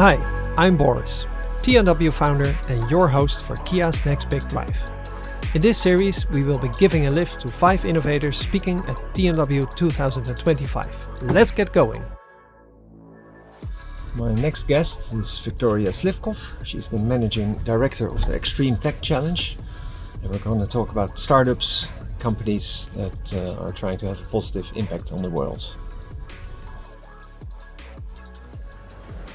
Hi, I'm Boris, TNW founder and your host for Kia's Next Big Drive. In this series, we will be giving a lift to 5 innovators speaking at TNW 2025. Let's get going. My next guest is Victoria Slivkoff. She's the managing director of the Extreme Tech Challenge. And we're going to talk about startups, companies that are trying to have a positive impact on the world.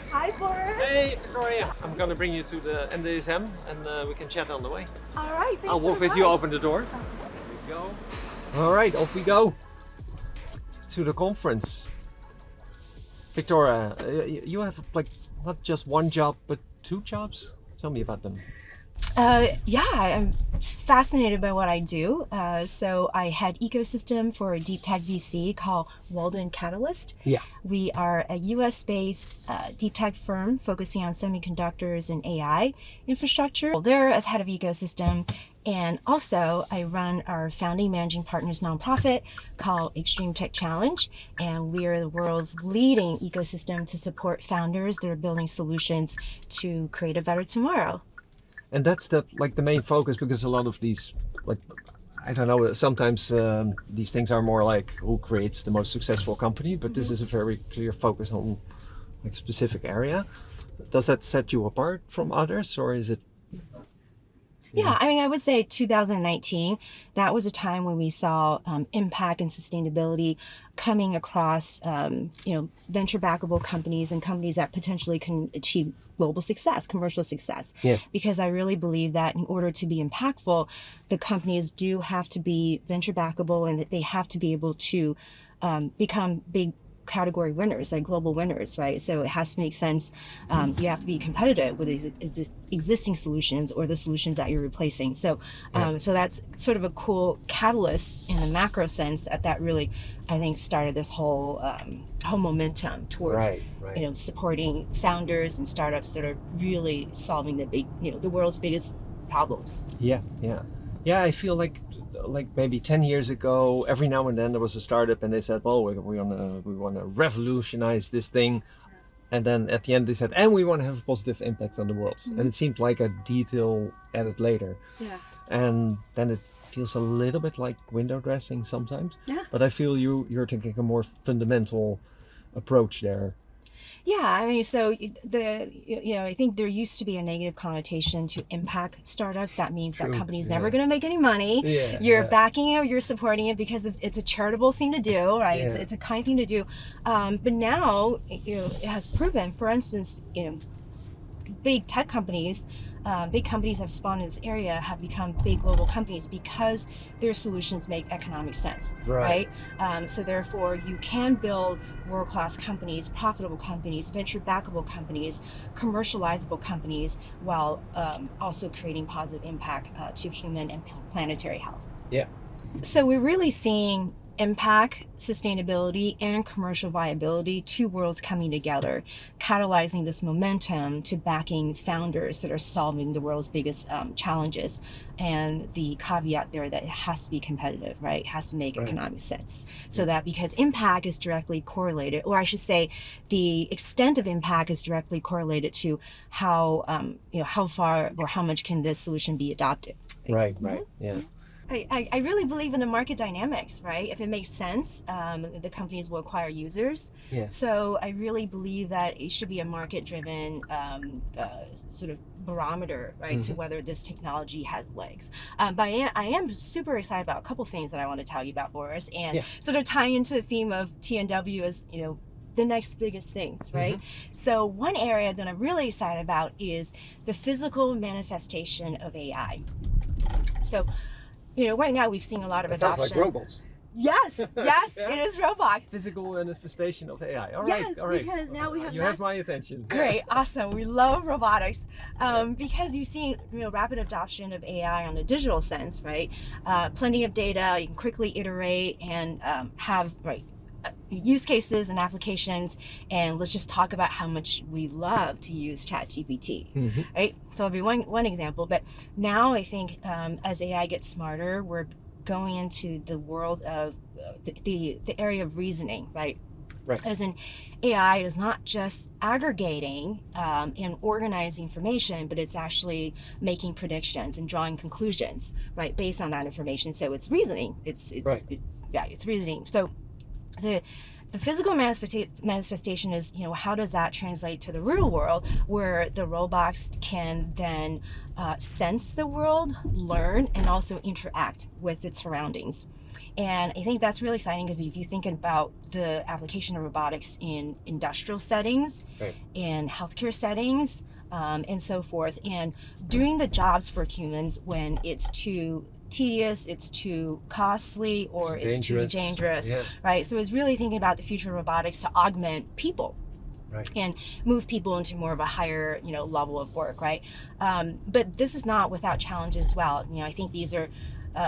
Hi, Boris. Hey, Victoria. I'm going to bring you to the NDSM and we can chat on the way. All right, thanks. I'll walk with you, open the door. There we go. All right, off we go to the conference. Victoria, you have like not just one job, but 2 jobs. Tell me about them. I'm fascinated by what I do. So I head ecosystem for a deep tech VC called Walden Catalyst. Yeah. We are a US-based deep tech firm focusing on semiconductors and AI infrastructure. There as head of ecosystem. And also I run our founding managing partners nonprofit called Extreme Tech Challenge. And we are the world's leading ecosystem to support founders that are building solutions to create a better tomorrow. And that's the main focus, because a lot of these, I don't know, sometimes these things are more like who creates the most successful company, but this is a very clear focus on a specific area. Does that set you apart from others, or is it? Yeah, I mean, I would say 2019, that was a time when we saw impact and sustainability coming across, venture backable companies and companies that potentially can achieve global success, commercial success. Yeah. Because I really believe that in order to be impactful, the companies do have to be venture backable and that they have to be able to become big category winners, like global winners, right? So it has to make sense. You have to be competitive with these existing solutions or the solutions that you're replacing. So, so that's sort of a cool catalyst in the macro sense that really, I think, started this whole momentum towards, supporting founders and startups that are really solving the big, the world's biggest problems. Yeah. I feel like maybe 10 years ago, every now and then there was a startup and they said, "Oh, we want to revolutionize this thing," and then at the end they said, "And we want to have a positive impact on the world." Mm-hmm. And it seemed like a detail added later. Yeah. And then it feels a little bit like window dressing sometimes. Yeah. But I feel you're taking a more fundamental approach there. Yeah, I mean, so I think there used to be a negative connotation to impact startups. That means that company's never going to make any money. Yeah, you're backing it, or you're supporting it because it's a charitable thing to do, right? Yeah. It's a kind thing to do. But now, it has proven, for instance, big tech companies, big companies have spawned in this area have become big global companies because their solutions make economic sense, right? So therefore, you can build world-class companies, profitable companies, venture-backable companies, commercializable companies, while also creating positive impact to human and planetary health. Yeah. So we're really seeing impact, sustainability, and commercial viability, 2 worlds coming together, catalyzing this momentum to backing founders that are solving the world's biggest challenges. And the caveat there that it has to be competitive, right? It has to make economic sense. So that because impact is directly correlated, or I should say the extent of impact is directly correlated to how far or how much can this solution be adopted. Right, yeah. I really believe in the market dynamics, right? If it makes sense, the companies will acquire users. Yeah. So I really believe that it should be a market-driven sort of barometer, right, to whether this technology has legs. But I am super excited about a couple things that I want to tell you about, Boris, and sort of tying into the theme of TNW as, the next biggest things, right? So one area that I'm really excited about is the physical manifestation of AI. So, right now we've seen a lot of adoption. Sounds like robots. Yes, it is robots. Physical manifestation of AI. All right. Because now we have. You have my attention. Great, awesome. We love robotics because you've seen rapid adoption of AI on the digital sense, right? Plenty of data. You can quickly iterate and have use cases and applications, and let's just talk about how much we love to use ChatGPT, right? So it'll be one example, but now I think as AI gets smarter, we're going into the world of the area of reasoning, right? Right. As in, AI is not just aggregating and organizing information, but it's actually making predictions and drawing conclusions, right, based on that information. So it's reasoning. It's reasoning. So the physical manifestation is, how does that translate to the real world, where the robots can then sense the world, learn, and also interact with its surroundings. And I think that's really exciting, because if you think about the application of robotics in industrial settings, right, in healthcare settings, and so forth, and doing the jobs for humans when it's too tedious, it's too costly, or it's too dangerous, right? So it's really thinking about the future of robotics to augment people. Right. And move people into more of a higher, level of work, right? But this is not without challenges as well. I think these are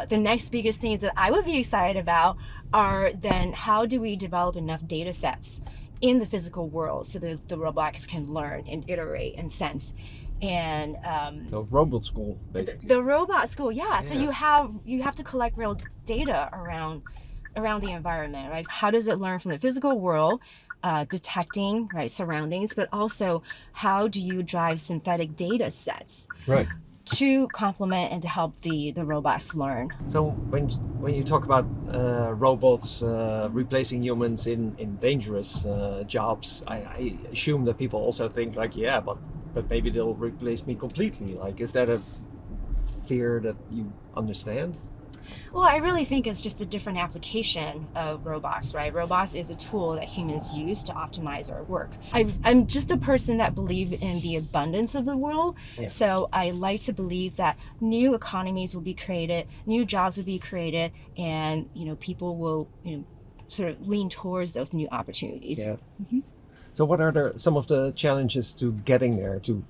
the next biggest things that I would be excited about are then how do we develop enough data sets in the physical world so that the robots can learn and iterate and sense. And so robot school, basically. The robot school, yeah. So you have to collect real data around the environment, right? How does it learn from the physical world, detecting surroundings, but also how do you drive synthetic data sets, right, to complement and to help the robots learn? So when you talk about robots replacing humans in dangerous jobs, I assume that people also think like, but maybe they'll replace me completely. Like, is that a fear that you understand? Well, I really think it's just a different application of robots, right? Robots is a tool that humans use to optimize our work. I'm just a person that believes in the abundance of the world. Yeah. So I like to believe that new economies will be created, new jobs will be created, and people will sort of lean towards those new opportunities. Yeah. Mm-hmm. So what are some of the challenges to getting there, to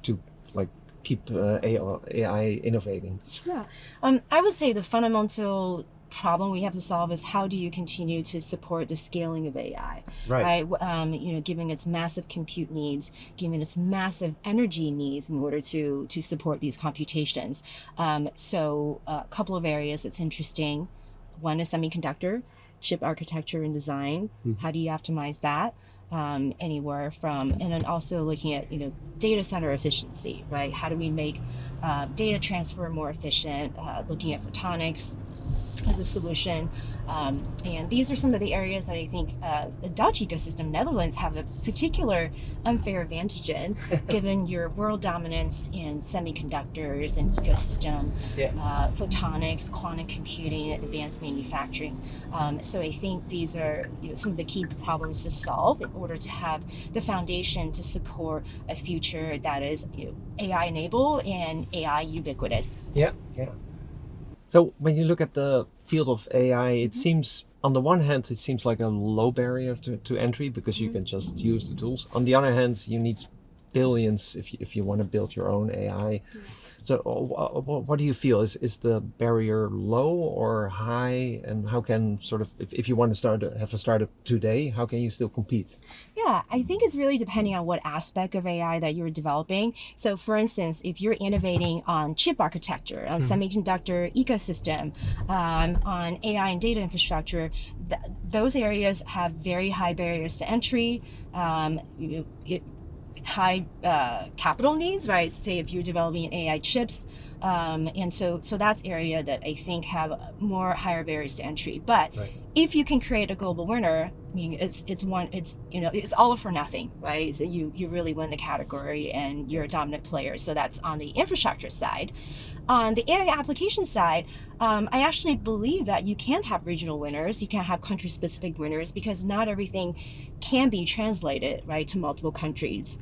like keep AI innovating? Yeah, I would say the fundamental problem we have to solve is how do you continue to support the scaling of AI, right? Given its massive compute needs, given its massive energy needs in order to support these computations. So a couple of areas that's interesting. One is semiconductor, chip architecture and design. Mm-hmm. How do you optimize that? Anywhere from, and then also looking at data center efficiency, right? How do we make data transfer more efficient? Looking at photonics as a solution, and these are some of the areas that I think the Dutch ecosystem, Netherlands, have a particular unfair advantage in, given your world dominance in semiconductors and ecosystem, photonics, quantum computing, and advanced manufacturing. So I think these are some of the key problems to solve in order to have the foundation to support a future that is AI enabled and AI ubiquitous. Yeah. So when you look at the field of AI, it seems, on the one hand, it seems like a low barrier to entry, because you can just use the tools. On the other hand, you need billions if you want to build your own AI. So what do you feel? Is the barrier low or high? And how can sort of, if you want to have a startup today, how can you still compete? Yeah, I think it's really depending on what aspect of AI that you're developing. So for instance, if you're innovating on chip architecture, on semiconductor ecosystem, on AI and data infrastructure, those areas have very high barriers to entry. High capital needs, right? Say if you're developing AI chips, and so that's area that I think have higher barriers to entry. But if you can create a global winner, I mean, it's all or for nothing, right? So you really win the category and you're a dominant player. So that's on the infrastructure side. On the AI application side, I actually believe that you can have regional winners, you can have country-specific winners, because not everything can be translated, right, to multiple countries.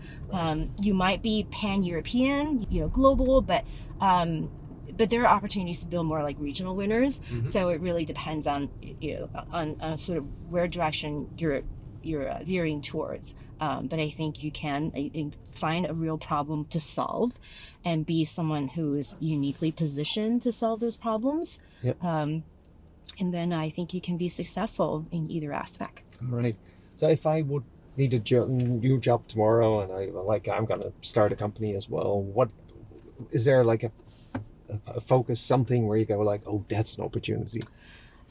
You might be pan-European, global, but there are opportunities to build more like regional winners. Mm-hmm. So it really depends on on sort of where direction you're veering towards. But I think you can find a real problem to solve and be someone who is uniquely positioned to solve those problems. Yep. And then I think you can be successful in either aspect. All right. So if I would need a new job tomorrow and I'm going to start a company as well, what is there like a focus, something where you go like, oh, that's an opportunity?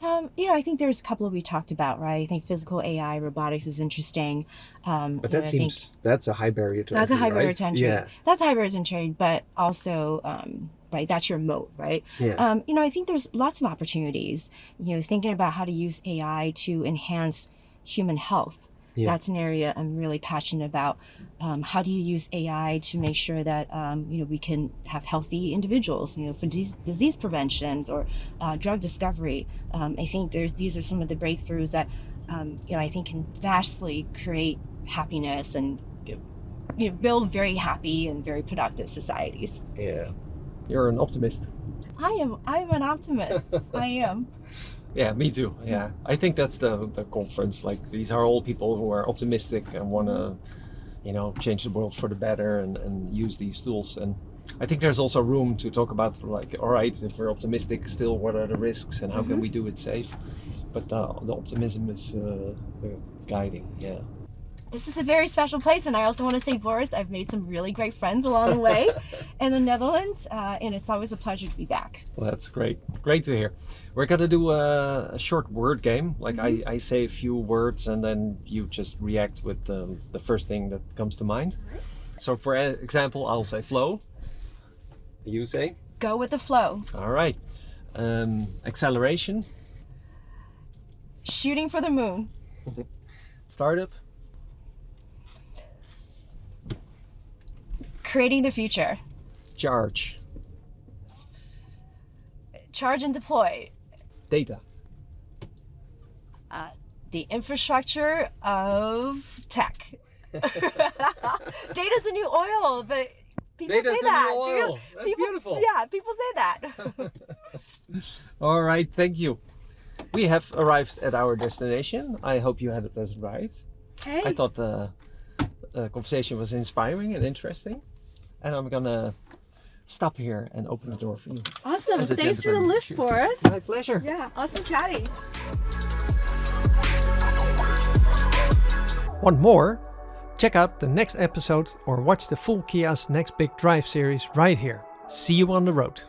I think there's a couple we talked about, right? I think physical AI, robotics is interesting. But that seems that's a high barrier to entry. That's a high barrier to entry. Yeah. That's a high barrier to entry, but also, right, that's your moat, right? Yeah. I think there's lots of opportunities, thinking about how to use AI to enhance human health. Yeah. That's an area I'm really passionate about. How do you use AI to make sure that we can have healthy individuals, for disease preventions or drug discovery? I think these are some of the breakthroughs that I think can vastly create happiness and build very happy and very productive societies. Yeah, you're an optimist. I'm an optimist. I am. Yeah, me too. Yeah, I think that's the conference. Like, these are all people who are optimistic and want to, change the world for the better and use these tools. And I think there's also room to talk about, like, all right, if we're optimistic, still, what are the risks and how can we do it safe? But the optimism is the guiding. Yeah. This is a very special place, and I also want to say, Boris, I've made some really great friends along the way in the Netherlands, and it's always a pleasure to be back. Well, that's great. Great to hear. We're going to do a short word game. Like, I say a few words, and then you just react with the first thing that comes to mind. Right. So, for example, I'll say flow. You say? Go with the flow. All right. Acceleration. Shooting for the moon. Startup. Creating the future. Charge. Charge and deploy. Data. The infrastructure of tech. Data's the new oil, but people say that. New oil. That's beautiful. Yeah, people say that. All right, thank you. We have arrived at our destination. I hope you had a pleasant ride. Hey. I thought the conversation was inspiring and interesting. And I'm gonna stop here and open the door for you. Awesome. Thanks for the lift, Boris. My pleasure. Yeah, awesome chatting. Want more? Check out the next episode or watch the full Kia's Next Big Drive series right here. See you on the road.